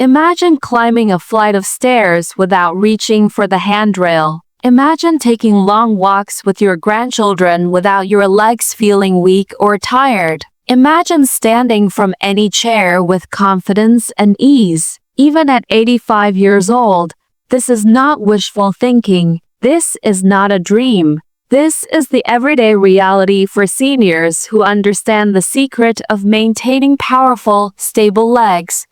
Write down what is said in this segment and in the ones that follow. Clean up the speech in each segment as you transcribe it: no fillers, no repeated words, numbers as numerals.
Imagine climbing a flight of stairs without reaching for the handrail. Imagine taking long walks with your grandchildren without your legs feeling weak or tired. Imagine standing from any chair with confidence and ease. Even at 85 years old, this is not wishful thinking. This is not a dream. This is the everyday reality for seniors who understand the secret of maintaining powerful, stable legs.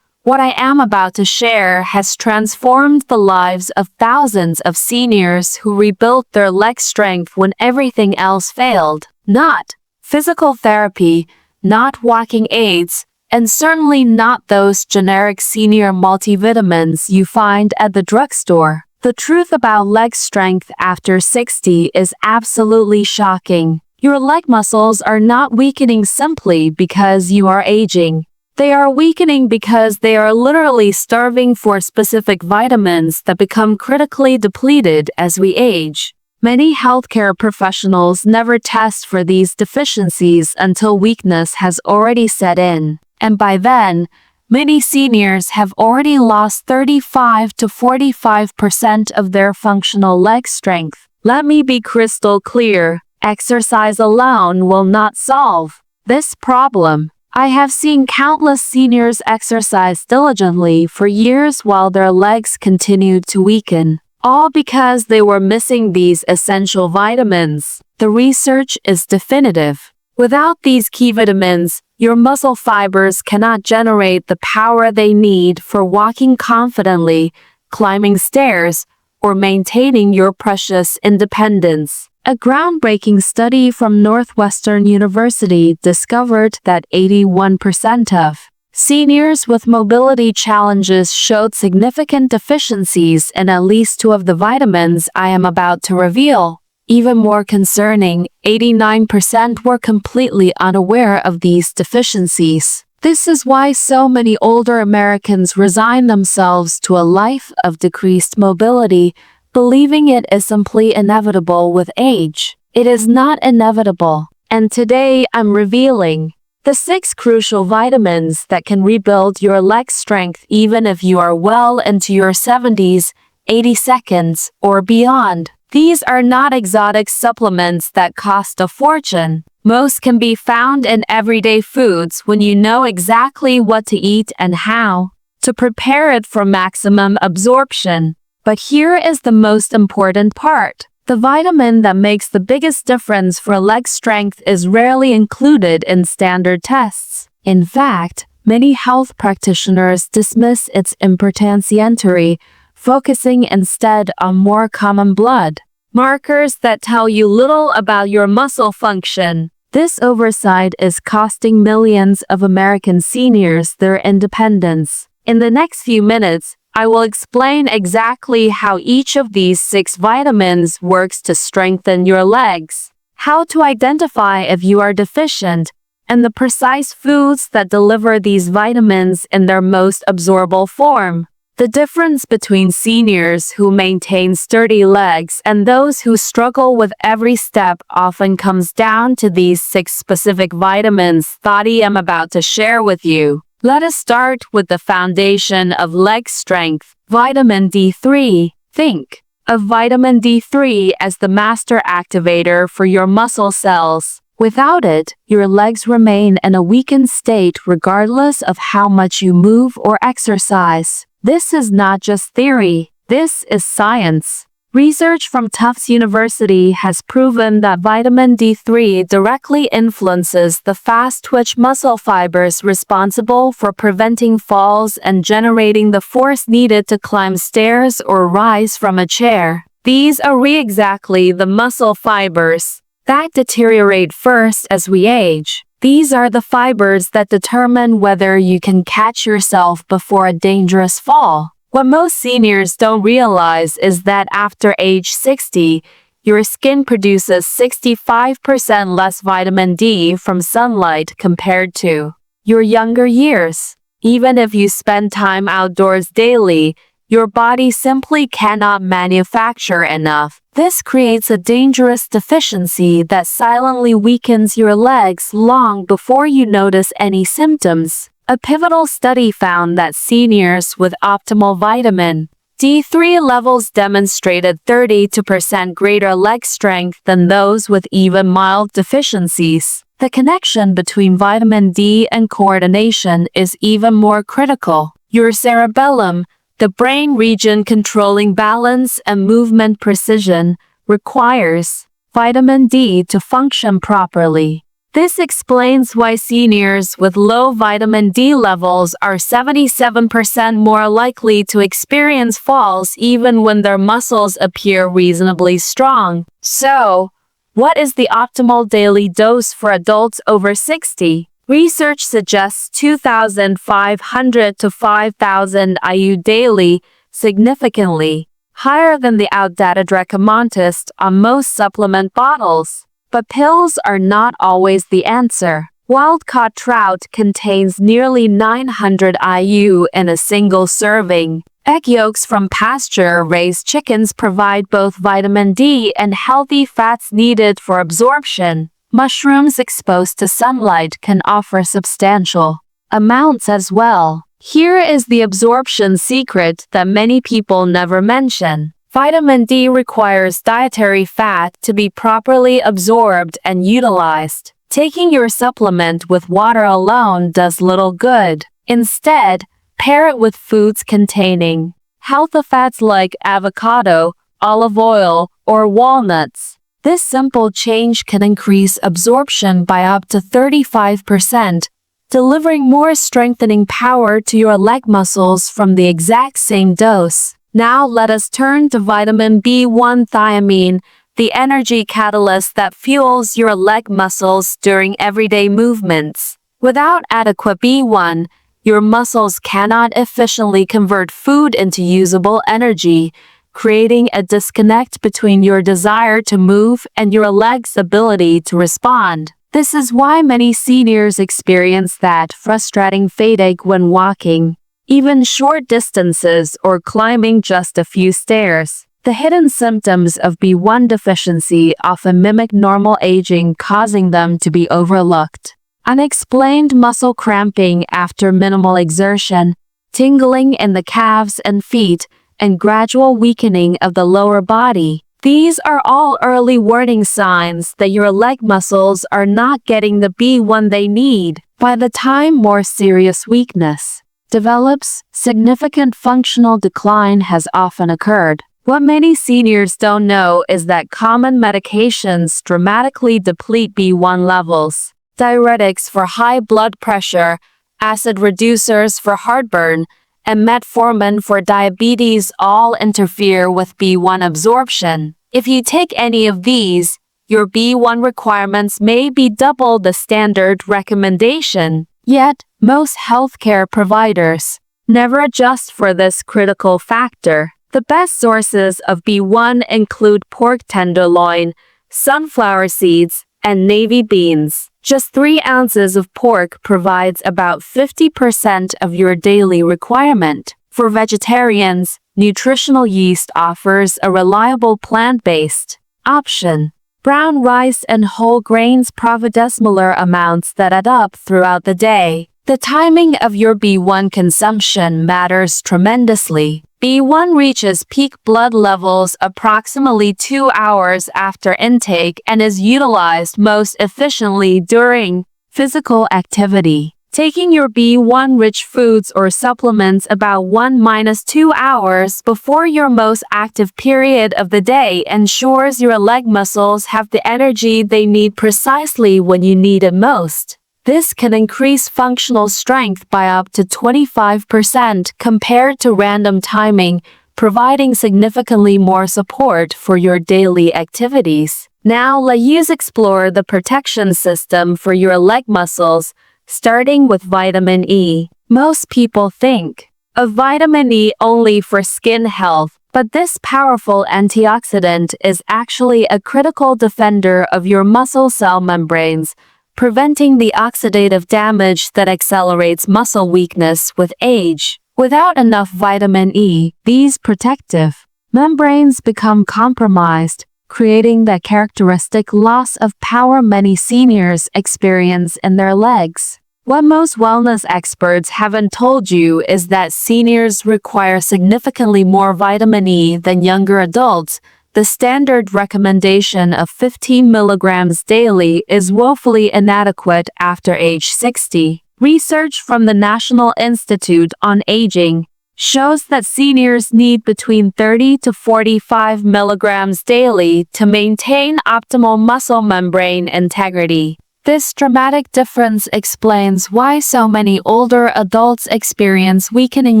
What I am about to share has transformed the lives of thousands of seniors who rebuilt their leg strength when everything else failed. Not physical therapy, not walking aids, and certainly not those generic senior multivitamins you find at the drugstore. The truth about leg strength after 60 is absolutely shocking. Your leg muscles are not weakening simply because you are aging. They are weakening because they are literally starving for specific vitamins that become critically depleted as we age. Many healthcare professionals never test for these deficiencies until weakness has already set in. And by then, many seniors have already lost 35 to 45% of their functional leg strength. Let me be crystal clear, exercise alone will not solve this problem. I have seen countless seniors exercise diligently for years while their legs continued to weaken, all because they were missing these essential vitamins. The research is definitive. Without these key vitamins, your muscle fibers cannot generate the power they need for walking confidently, climbing stairs, or maintaining your precious independence. A groundbreaking study from Northwestern University discovered that 81% of seniors with mobility challenges showed significant deficiencies in at least 2 of the vitamins I am about to reveal. Even more concerning, 89% were completely unaware of these deficiencies. This is why so many older Americans resign themselves to a life of decreased mobility, believing it is simply inevitable with age. It is not inevitable, and today I'm revealing the 6 crucial vitamins that can rebuild your leg strength even if you are well into your 70s, 80 seconds, or beyond. These are not exotic supplements that cost a fortune. Most can be found in everyday foods when you know exactly what to eat and how to prepare it for maximum absorption. But here is the most important part. The vitamin that makes the biggest difference for leg strength is rarely included in standard tests. In fact, many health practitioners dismiss its importancientry, focusing instead on more common blood markers that tell you little about your muscle function. This oversight is costing millions of American seniors their independence. In the next few minutes, I will explain exactly how each of these 6 vitamins works to strengthen your legs, how to identify if you are deficient, and the precise foods that deliver these vitamins in their most absorbable form. The difference between seniors who maintain sturdy legs and those who struggle with every step often comes down to these 6 specific vitamins that I am about to share with you. Let us start with the foundation of leg strength, vitamin D3. Think of vitamin D3 as the master activator for your muscle cells. Without it, your legs remain in a weakened state regardless of how much you move or exercise. This is not just theory, this is science. Research from Tufts University has proven that vitamin D3 directly influences the fast-twitch muscle fibers responsible for preventing falls and generating the force needed to climb stairs or rise from a chair. These are exactly the muscle fibers that deteriorate first as we age. These are the fibers that determine whether you can catch yourself before a dangerous fall. What most seniors don't realize is that after age 60, your skin produces 65% less vitamin D from sunlight compared to your younger years. Even if you spend time outdoors daily, your body simply cannot manufacture enough. This creates a dangerous deficiency that silently weakens your legs long before you notice any symptoms. A pivotal study found that seniors with optimal vitamin D3 levels demonstrated 32% greater leg strength than those with even mild deficiencies. The connection between vitamin D and coordination is even more critical. Your cerebellum, the brain region controlling balance and movement precision, requires vitamin D to function properly. This explains why seniors with low vitamin D levels are 77% more likely to experience falls even when their muscles appear reasonably strong. So, what is the optimal daily dose for adults over 60? Research suggests 2,500 to 5,000 IU daily, significantly higher than the outdated recommended on most supplement bottles. But pills are not always the answer. Wild-caught trout contains nearly 900 IU in a single serving. Egg yolks from pasture-raised chickens provide both vitamin D and healthy fats needed for absorption. Mushrooms exposed to sunlight can offer substantial amounts as well. Here is the absorption secret that many people never mention. Vitamin D requires dietary fat to be properly absorbed and utilized. Taking your supplement with water alone does little good. Instead, pair it with foods containing healthy fats like avocado, olive oil, or walnuts. This simple change can increase absorption by up to 35%, delivering more strengthening power to your leg muscles from the exact same dose. Now let us turn to vitamin B1 thiamine, the energy catalyst that fuels your leg muscles during everyday movements. Without adequate B1, your muscles cannot efficiently convert food into usable energy, creating a disconnect between your desire to move and your leg's ability to respond. This is why many seniors experience that frustrating fatigue when walking, even short distances, or climbing just a few stairs. The hidden symptoms of B1 deficiency often mimic normal aging, causing them to be overlooked. Unexplained muscle cramping after minimal exertion, tingling in the calves and feet, and gradual weakening of the lower body. These are all early warning signs that your leg muscles are not getting the B1 they need. By the time more serious weakness develops, significant functional decline has often occurred. What many seniors don't know is that common medications dramatically deplete B1 levels. Diuretics for high blood pressure, acid reducers for heartburn, and metformin for diabetes all interfere with B1 absorption. If you take any of these, your B1 requirements may be double the standard recommendation. Yet, most healthcare providers never adjust for this critical factor. The best sources of B1 include pork tenderloin, sunflower seeds, and navy beans. Just 3 ounces of pork provides about 50% of your daily requirement. For vegetarians, nutritional yeast offers a reliable plant-based option. Brown rice and whole grains provide similar amounts that add up throughout the day. The timing of your B1 consumption matters tremendously. B1 reaches peak blood levels approximately 2 hours after intake and is utilized most efficiently during physical activity. Taking your B1-rich foods or supplements about 1–2 hours before your most active period of the day ensures your leg muscles have the energy they need precisely when you need it most. This can increase functional strength by up to 25% compared to random timing, providing significantly more support for your daily activities. Now let's explore the protection system for your leg muscles, starting with vitamin E. Most people think of vitamin E only for skin health, but this powerful antioxidant is actually a critical defender of your muscle cell membranes, preventing the oxidative damage that accelerates muscle weakness with age. Without enough vitamin E, these protective membranes become compromised, creating the characteristic loss of power many seniors experience in their legs. What most wellness experts haven't told you is that seniors require significantly more vitamin E than younger adults. The standard recommendation of 15 milligrams daily is woefully inadequate after age 60. Research from the National Institute on Aging shows that seniors need between 30 to 45 milligrams daily to maintain optimal muscle membrane integrity. This dramatic difference explains why so many older adults experience weakening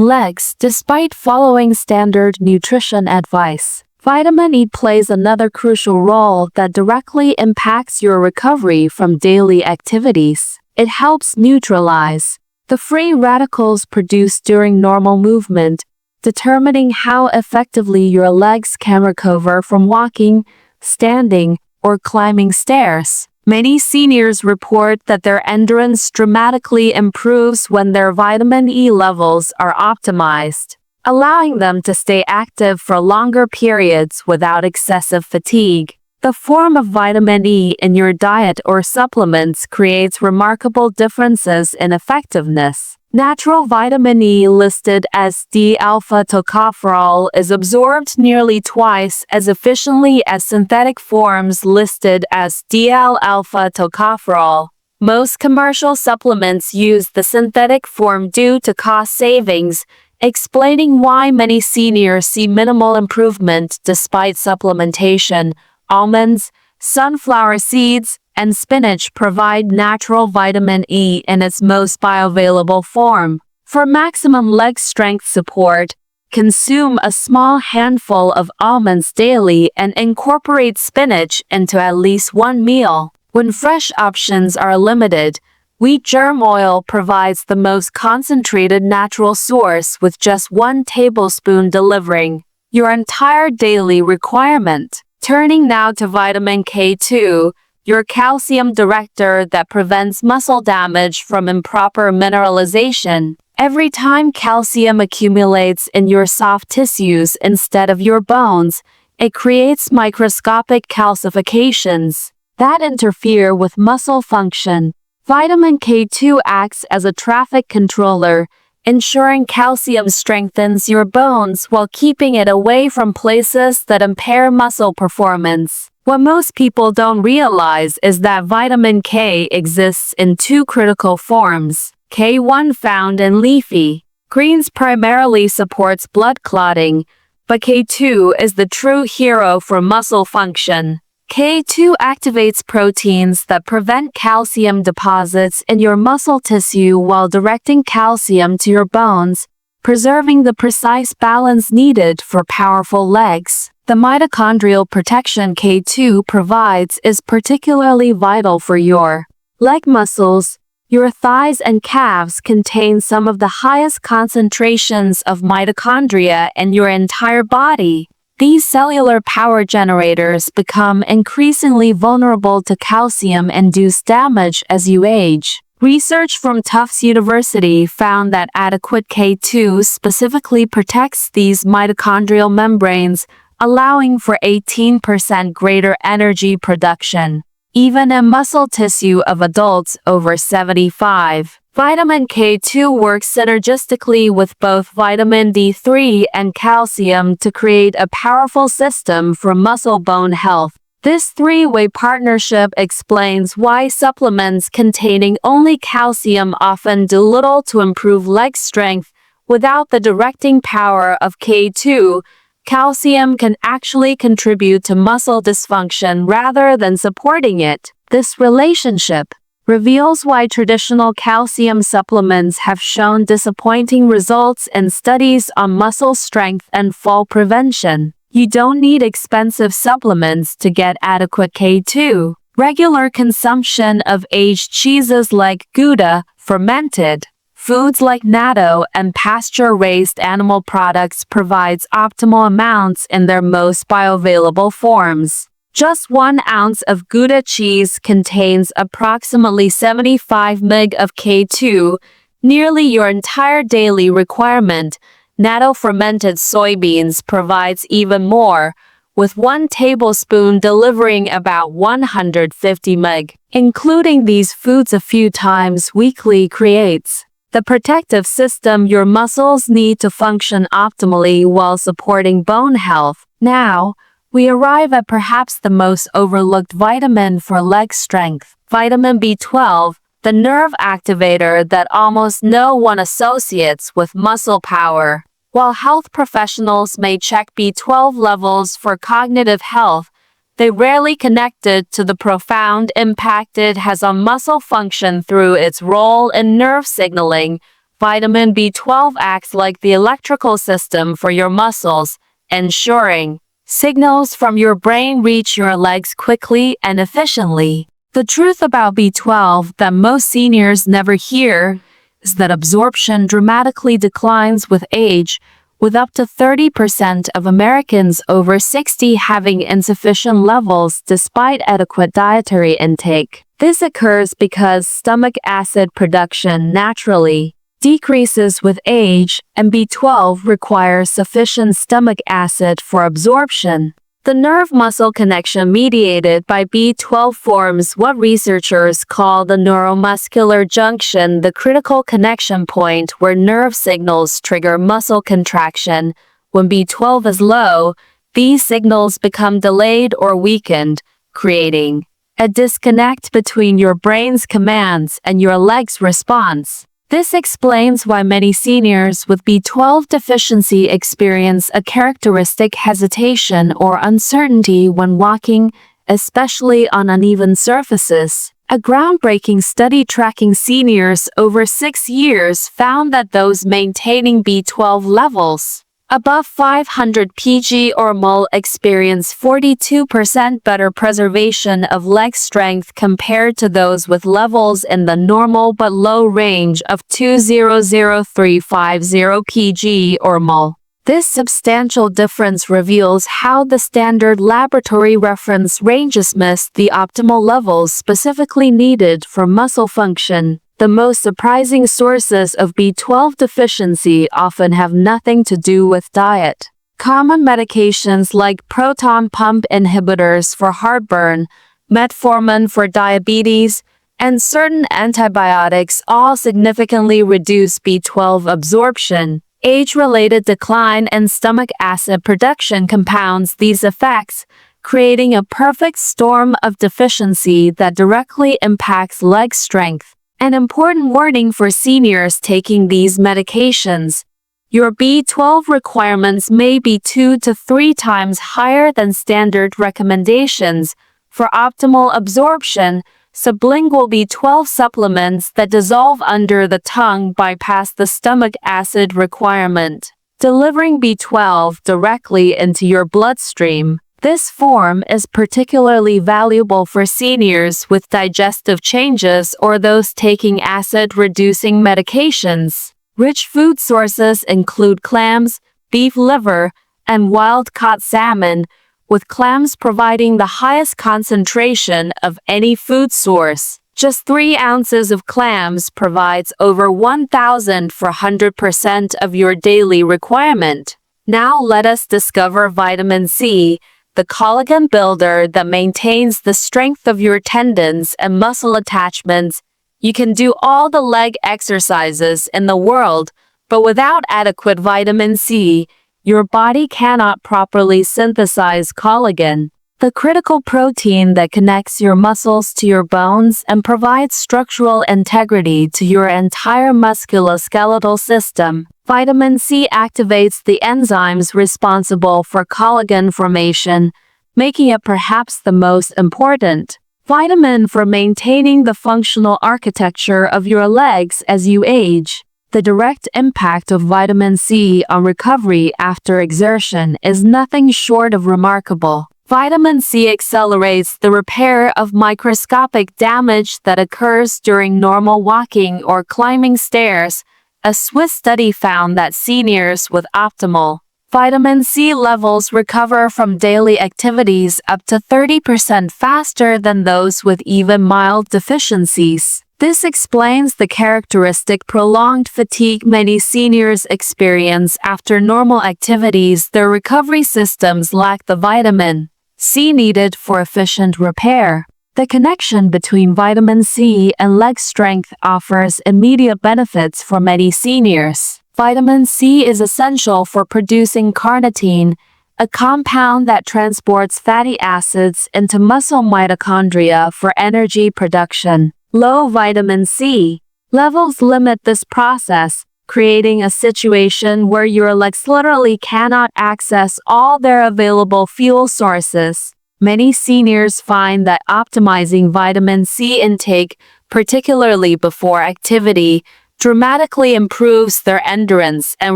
legs despite following standard nutrition advice. Vitamin E plays another crucial role that directly impacts your recovery from daily activities. It helps neutralize the free radicals produced during normal movement, determining how effectively your legs can recover from walking, standing, or climbing stairs. Many seniors report that their endurance dramatically improves when their vitamin E levels are optimized, allowing them to stay active for longer periods without excessive fatigue. The form of vitamin E in your diet or supplements creates remarkable differences in effectiveness. Natural vitamin E, listed as D-alpha tocopherol, is absorbed nearly twice as efficiently as synthetic forms listed as DL-alpha tocopherol. Most commercial supplements use the synthetic form due to cost savings, explaining why many seniors see minimal improvement despite supplementation. Almonds, sunflower seeds, and spinach provide natural vitamin E in its most bioavailable form. For maximum leg strength support, consume a small handful of almonds daily and incorporate spinach into at least one meal. When fresh options are limited, wheat germ oil provides the most concentrated natural source, with just 1 tablespoon delivering your entire daily requirement. Turning now to vitamin K2, your calcium director that prevents muscle damage from improper mineralization. Every time calcium accumulates in your soft tissues instead of your bones, it creates microscopic calcifications that interfere with muscle function. Vitamin K2 acts as a traffic controller, ensuring calcium strengthens your bones while keeping it away from places that impair muscle performance. What most people don't realize is that vitamin K exists in 2 critical forms. K1, found in leafy greens, primarily supports blood clotting, but K2 is the true hero for muscle function. K2 activates proteins that prevent calcium deposits in your muscle tissue while directing calcium to your bones, preserving the precise balance needed for powerful legs. The mitochondrial protection K2 provides is particularly vital for your leg muscles. Your thighs and calves contain some of the highest concentrations of mitochondria in your entire body. These cellular power generators become increasingly vulnerable to calcium-induced damage as you age. Research from Tufts University found that adequate K2 specifically protects these mitochondrial membranes, allowing for 18% greater energy production, even in muscle tissue of adults over 75. Vitamin K2 works synergistically with both vitamin D3 and calcium to create a powerful system for muscle bone health. This three-way partnership explains why supplements containing only calcium often do little to improve leg strength. Without the directing power of K2, calcium can actually contribute to muscle dysfunction rather than supporting it. This relationship reveals why traditional calcium supplements have shown disappointing results in studies on muscle strength and fall prevention. You don't need expensive supplements to get adequate K2. Regular consumption of aged cheeses like Gouda, fermented foods like natto, and pasture-raised animal products provides optimal amounts in their most bioavailable forms. Just 1 ounce of Gouda cheese contains approximately 75 mg of K2, nearly your entire daily requirement. Natto fermented soybeans provides even more, with 1 tablespoon delivering about 150 mg. Including these foods a few times weekly creates the protective system your muscles need to function optimally while supporting bone health. Now, we arrive at perhaps the most overlooked vitamin for leg strength, vitamin B12, the nerve activator that almost no one associates with muscle power. While health professionals may check B12 levels for cognitive health, they rarely connect it to the profound impact it has on muscle function through its role in nerve signaling. Vitamin B12 acts like the electrical system for your muscles, ensuring signals from your brain reach your legs quickly and efficiently. The truth about B12 that most seniors never hear is that absorption dramatically declines with age, with up to 30% of Americans over 60 having insufficient levels despite adequate dietary intake. This occurs because stomach acid production naturally decreases with age, and B12 requires sufficient stomach acid for absorption. The nerve-muscle connection mediated by B12 forms what researchers call the neuromuscular junction, the critical connection point where nerve signals trigger muscle contraction. When B12 is low, these signals become delayed or weakened, creating a disconnect between your brain's commands and your leg's response. This explains why many seniors with B12 deficiency experience a characteristic hesitation or uncertainty when walking, especially on uneven surfaces. A groundbreaking study tracking seniors over 6 years found that those maintaining B12 levels above 500 pg or mol experience 42% better preservation of leg strength compared to those with levels in the normal but low range of 200,350 pg or mol. This substantial difference reveals how the standard laboratory reference ranges missed the optimal levels specifically needed for muscle function. The most surprising sources of B12 deficiency often have nothing to do with diet. Common medications like proton pump inhibitors for heartburn, metformin for diabetes, and certain antibiotics all significantly reduce B12 absorption. Age-related decline in stomach acid production compounds these effects, creating a perfect storm of deficiency that directly impacts leg strength. An important warning for seniors taking these medications: your B12 requirements may be 2 to 3 times higher than standard recommendations. For optimal absorption, sublingual B12 supplements that dissolve under the tongue bypass the stomach acid requirement, delivering B12 directly into your bloodstream. This form is particularly valuable for seniors with digestive changes or those taking acid-reducing medications. Rich food sources include clams, beef liver, and wild-caught salmon, with clams providing the highest concentration of any food source. Just 3 ounces of clams provides over 1,400% of your daily requirement. Now let us discover vitamin C, the collagen builder that maintains the strength of your tendons and muscle attachments. You can do all the leg exercises in the world, but without adequate vitamin C, your body cannot properly synthesize collagen, the critical protein that connects your muscles to your bones and provides structural integrity to your entire musculoskeletal system. Vitamin C activates the enzymes responsible for collagen formation, making it perhaps the most important vitamin for maintaining the functional architecture of your legs as you age. The direct impact of vitamin C on recovery after exertion is nothing short of remarkable. Vitamin C accelerates the repair of microscopic damage that occurs during normal walking or climbing stairs. A Swiss study found that seniors with optimal Vitamin C levels recover from daily activities up to 30% faster than those with even mild deficiencies. This explains the characteristic prolonged fatigue many seniors experience after normal activities. Their recovery systems lack the vitamin C needed for efficient repair. The connection between vitamin C and leg strength offers immediate benefits for many seniors. Vitamin C is essential for producing carnitine, a compound that transports fatty acids into muscle mitochondria for energy production. Low vitamin C levels limit this process, creating a situation where your legs literally cannot access all their available fuel sources. Many seniors find that optimizing vitamin C intake, particularly before activity, dramatically improves their endurance and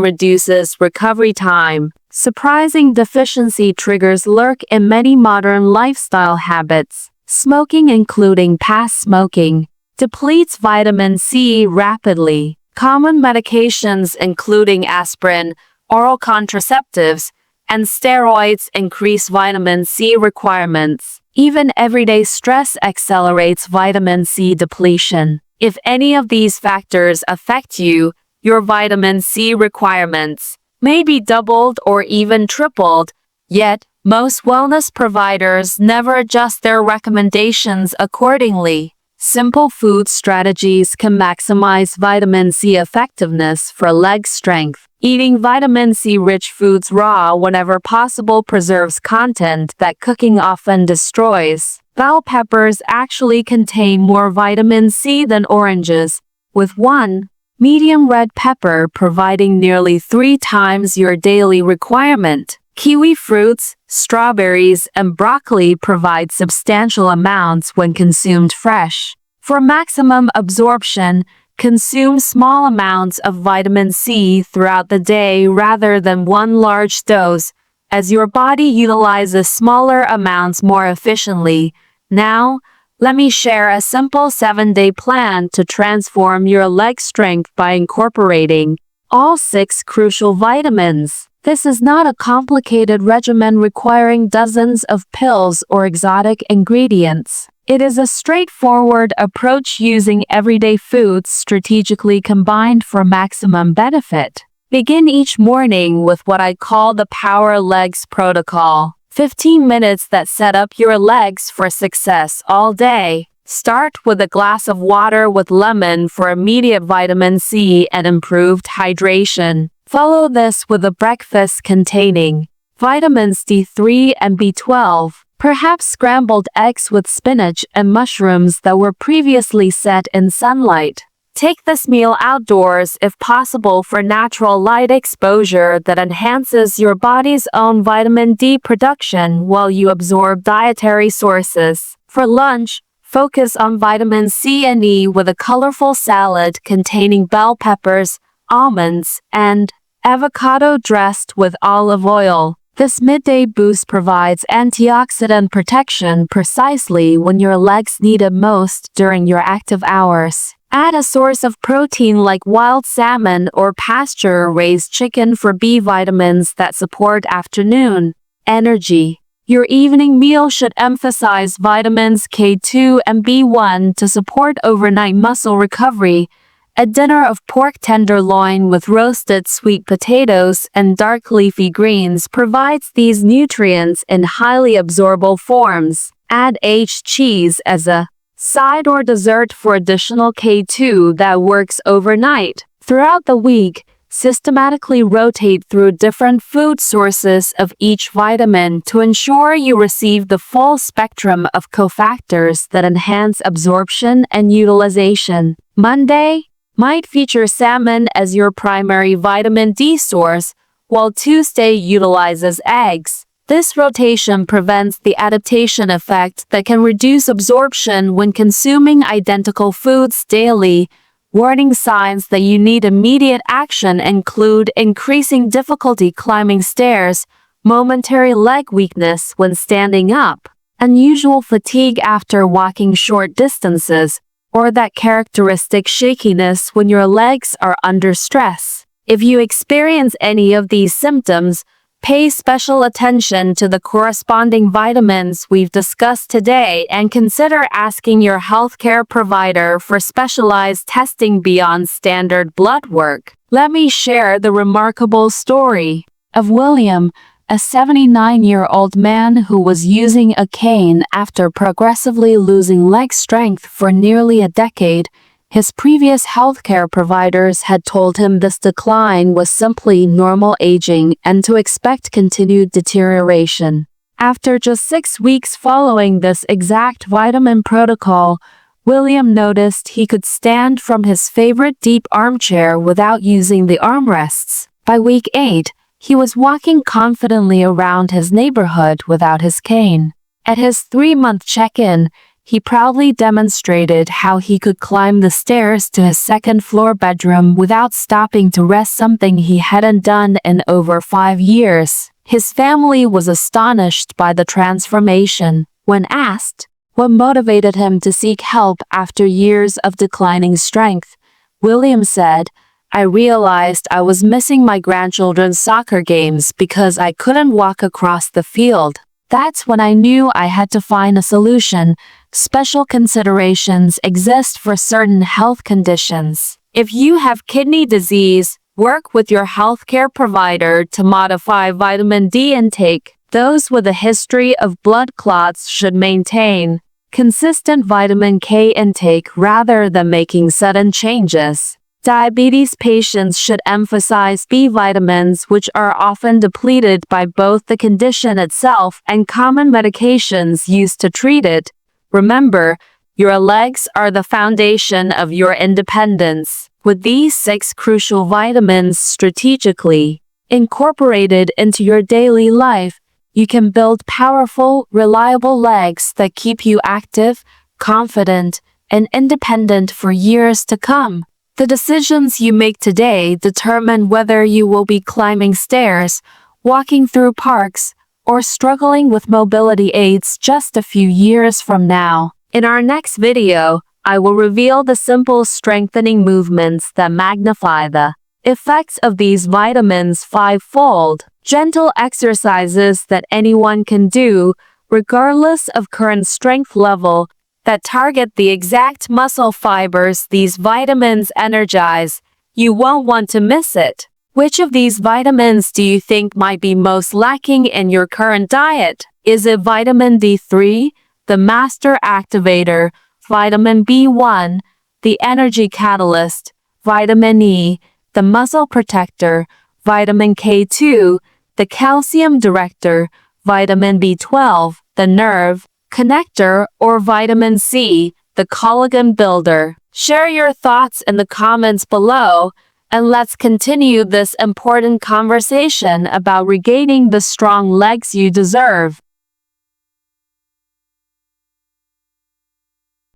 reduces recovery time. Surprising deficiency triggers lurk in many modern lifestyle habits. Smoking, including past smoking, depletes vitamin C rapidly. Common medications, including aspirin, oral contraceptives, and steroids, increase vitamin C requirements. Even everyday stress accelerates vitamin C depletion. If any of these factors affect you, your vitamin C requirements may be doubled or even tripled, yet most wellness providers never adjust their recommendations accordingly. Simple food strategies can maximize vitamin C effectiveness for leg strength. Eating vitamin C-rich foods raw whenever possible preserves content that cooking often destroys. Bell peppers actually contain more vitamin C than oranges, with one medium red pepper providing nearly 3 times your daily requirement. Kiwi fruits, strawberries, and broccoli provide substantial amounts when consumed fresh. For maximum absorption, consume small amounts of vitamin C throughout the day rather than one large dose, as your body utilizes smaller amounts more efficiently. Now, let me share a simple 7-day plan to transform your leg strength by incorporating all 6 crucial vitamins. This is not a complicated regimen requiring dozens of pills or exotic ingredients. It is a straightforward approach using everyday foods strategically combined for maximum benefit. Begin each morning with what I call the Power Legs Protocol. 15 minutes that set up your legs for success all day. Start with a glass of water with lemon for immediate vitamin C and improved hydration. Follow this with a breakfast containing vitamins D3 and B12, perhaps scrambled eggs with spinach and mushrooms that were previously set in sunlight. Take this meal outdoors if possible for natural light exposure that enhances your body's own vitamin D production while you absorb dietary sources. For lunch, focus on vitamin C and E with a colorful salad containing bell peppers, almonds, and avocado dressed with olive oil. This midday boost provides antioxidant protection precisely when your legs need it most during your active hours. Add a source of protein like wild salmon or pasture-raised chicken for B vitamins that support afternoon energy. Your evening meal should emphasize vitamins K2 and B1 to support overnight muscle recovery. A dinner of pork tenderloin with roasted sweet potatoes and dark leafy greens provides these nutrients in highly absorbable forms. Add aged cheese as a side or dessert for additional K2 that works overnight. Throughout the week, systematically rotate through different food sources of each vitamin to ensure you receive the full spectrum of cofactors that enhance absorption and utilization. Monday might feature salmon as your primary vitamin D source, while Tuesday utilizes eggs. This rotation prevents the adaptation effect that can reduce absorption when consuming identical foods daily. Warning signs that you need immediate action include increasing difficulty climbing stairs, momentary leg weakness when standing up, unusual fatigue after walking short distances, or that characteristic shakiness when your legs are under stress. If you experience any of these symptoms, Pay special attention to the corresponding vitamins we've discussed today and consider asking your healthcare provider for specialized testing beyond standard blood work. Let me share the remarkable story of William, a 79-year-old man who was using a cane after progressively losing leg strength for nearly a decade. His previous healthcare providers had told him this decline was simply normal aging and to expect continued deterioration. After just 6 weeks following this exact vitamin protocol, William noticed he could stand from his favorite deep armchair without using the armrests. By week 8, he was walking confidently around his neighborhood without his cane. At his 3-month check-in, he proudly demonstrated how he could climb the stairs to his second-floor bedroom without stopping to rest, something he hadn't done in over 5 years. His family was astonished by the transformation. When asked what motivated him to seek help after years of declining strength, William said, "I realized I was missing my grandchildren's soccer games because I couldn't walk across the field. That's when I knew I had to find a solution. Special considerations exist for certain health conditions. If you have kidney disease, work with your healthcare provider to modify vitamin D intake. Those with a history of blood clots should maintain consistent vitamin K intake rather than making sudden changes. Diabetes patients should emphasize B vitamins, which are often depleted by both the condition itself and common medications used to treat it. Remember, your legs are the foundation of your independence. With these 6 crucial vitamins strategically incorporated into your daily life, you can build powerful, reliable legs that keep you active, confident, and independent for years to come. The decisions you make today determine whether you will be climbing stairs, walking through parks, or struggling with mobility aids just a few years from now. In our next video, I will reveal the simple strengthening movements that magnify the effects of these vitamins 5-fold. Gentle exercises that anyone can do, regardless of current strength level, that target the exact muscle fibers these vitamins energize. You won't want to miss it. Which of these vitamins do you think might be most lacking in your current diet? Is it vitamin D3, the master activator, vitamin B1, the energy catalyst, vitamin E, the muscle protector, vitamin K2, the calcium director, vitamin B12, the nerve connector, or vitamin C, the collagen builder? Share your thoughts in the comments below, and let's continue this important conversation about regaining the strong legs you deserve.